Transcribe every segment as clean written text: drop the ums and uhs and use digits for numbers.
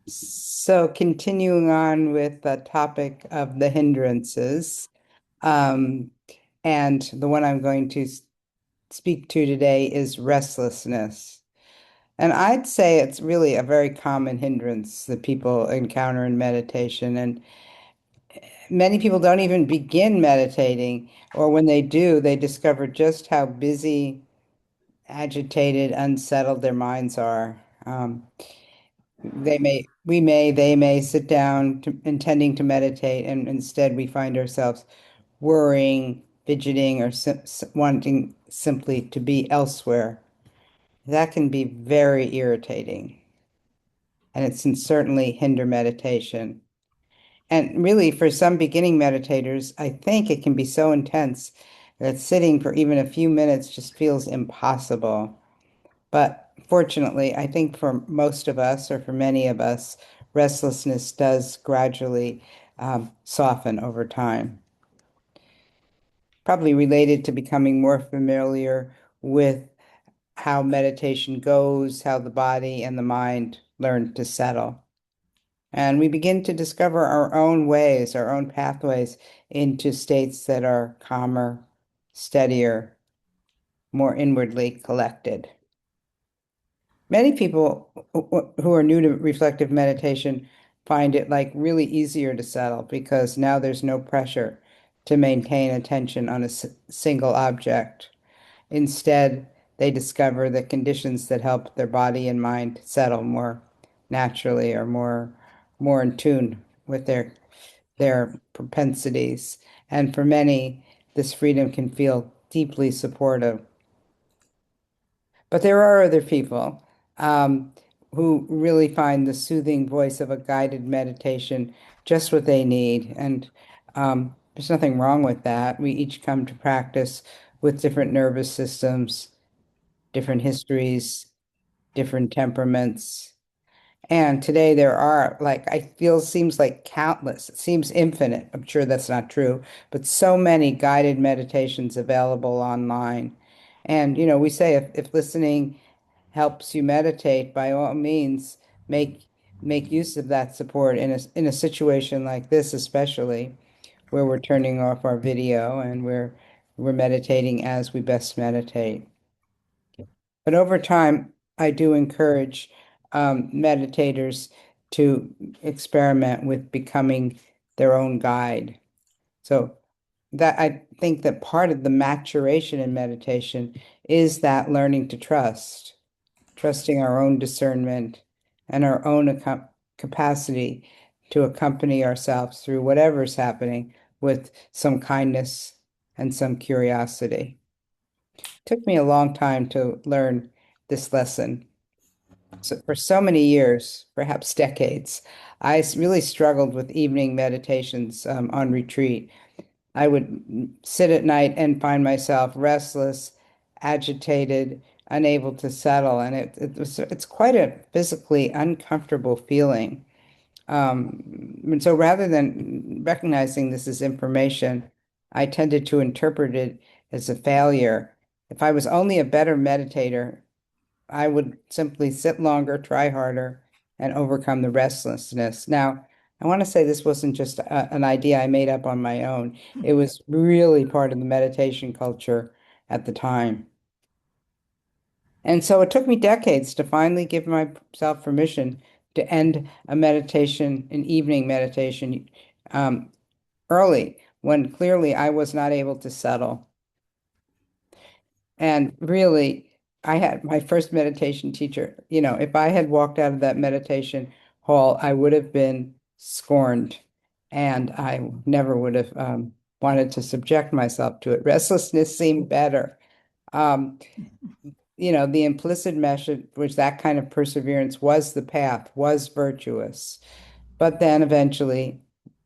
So, continuing on with the topic of the hindrances, um, and the one I'm going to speak to today is restlessness. And I'd say it's really a very common hindrance that people encounter in meditation. And many people don't even begin meditating, or when they do, they discover just how busy, agitated, unsettled their minds are. They may sit down intending to meditate, and instead we find ourselves worrying, fidgeting, or wanting simply to be elsewhere. That can be very irritating, and it can certainly hinder meditation. And really, for some beginning meditators, I think it can be so intense that sitting for even a few minutes just feels impossible. But fortunately, I think for most of us, or for many of us, restlessness does gradually soften over time. Probably related to becoming more familiar with how meditation goes, how the body and the mind learn to settle. And we begin to discover our own ways, our own pathways into states that are calmer, steadier, more inwardly collected. Many people who are new to reflective meditation find it like really easier to settle because now there's no pressure to maintain attention on a single object. Instead, they discover the conditions that help their body and mind settle more naturally or more in tune with their propensities. And for many, this freedom can feel deeply supportive. But there are other people um, who really find the soothing voice of a guided meditation just what they need. And there's nothing wrong with that. We each come to practice with different nervous systems, different histories, different temperaments. And today there are, like, I feel seems like countless, it seems infinite. I'm sure that's not true, but so many guided meditations available online. And, we say if listening helps you meditate, by all means, make make use of that support in a situation like this, especially where we're turning off our video and we're meditating as we best meditate. But over time, I do encourage meditators to experiment with becoming their own guide. So that I think that part of the maturation in meditation is that learning to trusting our own discernment and our own capacity to accompany ourselves through whatever's happening with some kindness and some curiosity. Took me a long time to learn this lesson. So for so many years, perhaps decades, really struggled with evening meditations on retreat. I would sit at night and find myself restless, agitated, unable to settle, and it's quite a physically uncomfortable feeling. And so rather than recognizing this as information, I tended to interpret it as a failure. If I was only a better meditator, I would simply sit longer, try harder, and overcome the restlessness. Now, I want to say this wasn't just an idea I made up on my own. It was really part of the meditation culture at the time. And so it took me decades to finally give myself permission to end a meditation, an evening meditation, um, early, when clearly I was not able to settle. And really, I had my first meditation teacher. If I had walked out of that meditation hall, I would have been scorned, and I never would have wanted to subject myself to it. Restlessness seemed better. Um, the implicit message was that kind of perseverance was the path, was virtuous. But then eventually,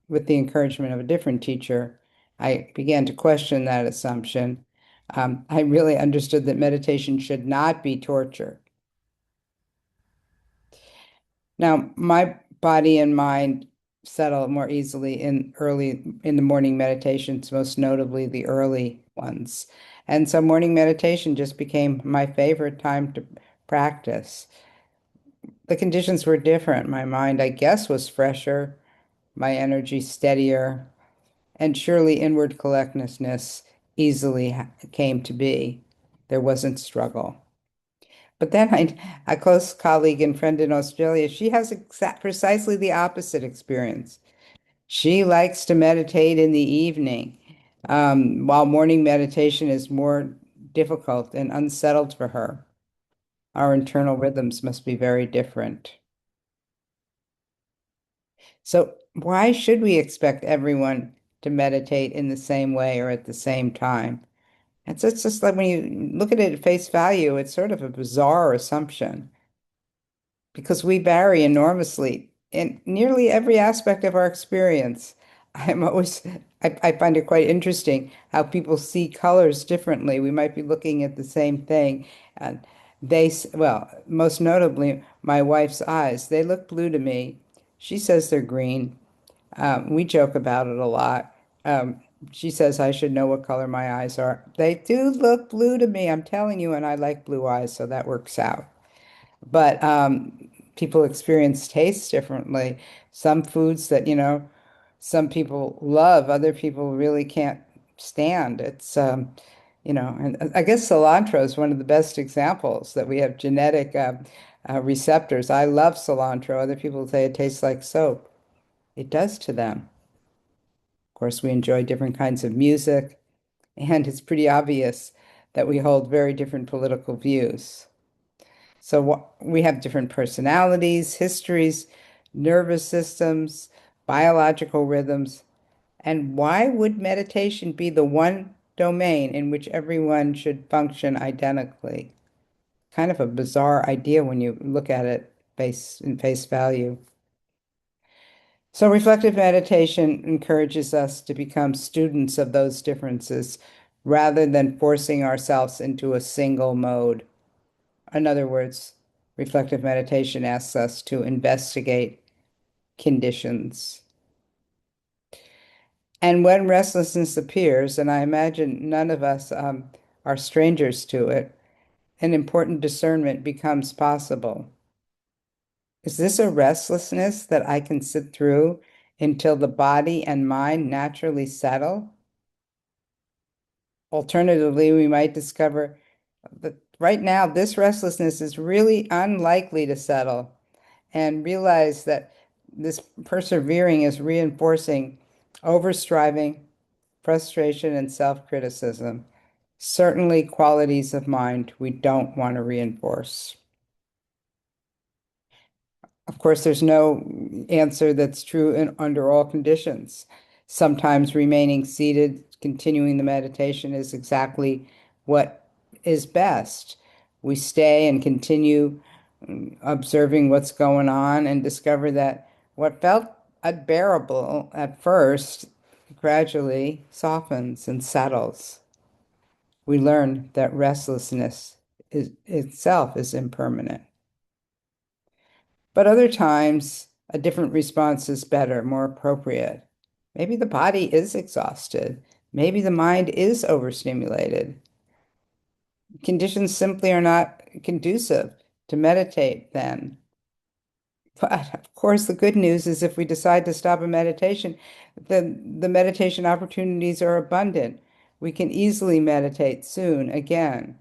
with the encouragement of a different teacher, I began to question that assumption. I really understood that meditation should not be torture. Now, my body and mind settle more easily in the morning meditations, most notably the early ones. And so morning meditation just became my favorite time to practice. The conditions were different. My mind, I guess, was fresher, my energy steadier, and surely inward collectedness easily came to be. There wasn't struggle. But then a close colleague and friend in Australia, she has precisely the opposite experience. She likes to meditate in the evening, while morning meditation is more difficult and unsettled for her. Our internal rhythms must be very different. So, why should we expect everyone to meditate in the same way or at the same time? It's just like when you look at it at face value, it's sort of a bizarre assumption because we vary enormously in nearly every aspect of our experience. I'm always, I find it quite interesting how people see colors differently. We might be looking at the same thing, and well, most notably, my wife's eyes, they look blue to me. She says they're green. We joke about it a lot. She says I should know what color my eyes are. They do look blue to me, I'm telling you, and I like blue eyes, so that works out. But people experience taste differently. Some foods that, some people love, other people really can't stand. And I guess cilantro is one of the best examples that we have genetic receptors. I love cilantro. Other people say it tastes like soap. It does to them. Of course, we enjoy different kinds of music, and it's pretty obvious that we hold very different political views. So we have different personalities, histories, nervous systems, biological rhythms. And why would meditation be the one domain in which everyone should function identically? Kind of a bizarre idea when you look at it in face value. So reflective meditation encourages us to become students of those differences rather than forcing ourselves into a single mode. In other words, reflective meditation asks us to investigate conditions. And when restlessness appears, and I imagine none of us are strangers to it, an important discernment becomes possible. Is this a restlessness that I can sit through until the body and mind naturally settle? Alternatively, we might discover that right now this restlessness is really unlikely to settle and realize that this persevering is reinforcing overstriving, frustration, and self-criticism. Certainly qualities of mind we don't want to reinforce. Of course, there's no answer that's true under all conditions. Sometimes remaining seated, continuing the meditation is exactly what is best. We stay and continue observing what's going on and discover that what felt unbearable at first gradually softens and settles. We learn that restlessness itself is impermanent. But other times, a different response is better, more appropriate. Maybe the body is exhausted. Maybe the mind is overstimulated. Conditions simply are not conducive to meditate then. But of course, the good news is if we decide to stop a meditation, then the meditation opportunities are abundant. We can easily meditate soon again.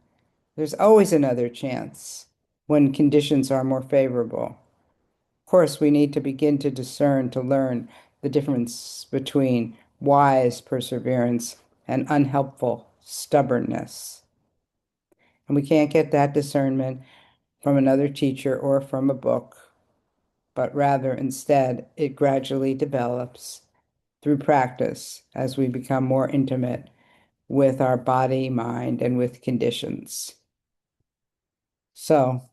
There's always another chance when conditions are more favorable. Of course, we need to begin to discern, to learn the difference between wise perseverance and unhelpful stubbornness. And we can't get that discernment from another teacher or from a book, but rather instead it gradually develops through practice as we become more intimate with our body, mind, and with conditions. So,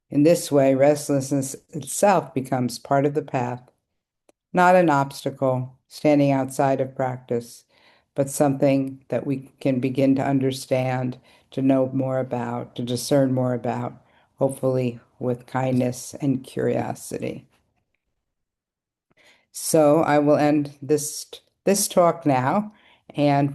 in this way, restlessness itself becomes part of the path, not an obstacle standing outside of practice, but something that we can begin to understand, to know more about, to discern more about, hopefully with kindness and curiosity. So I will end this talk now, and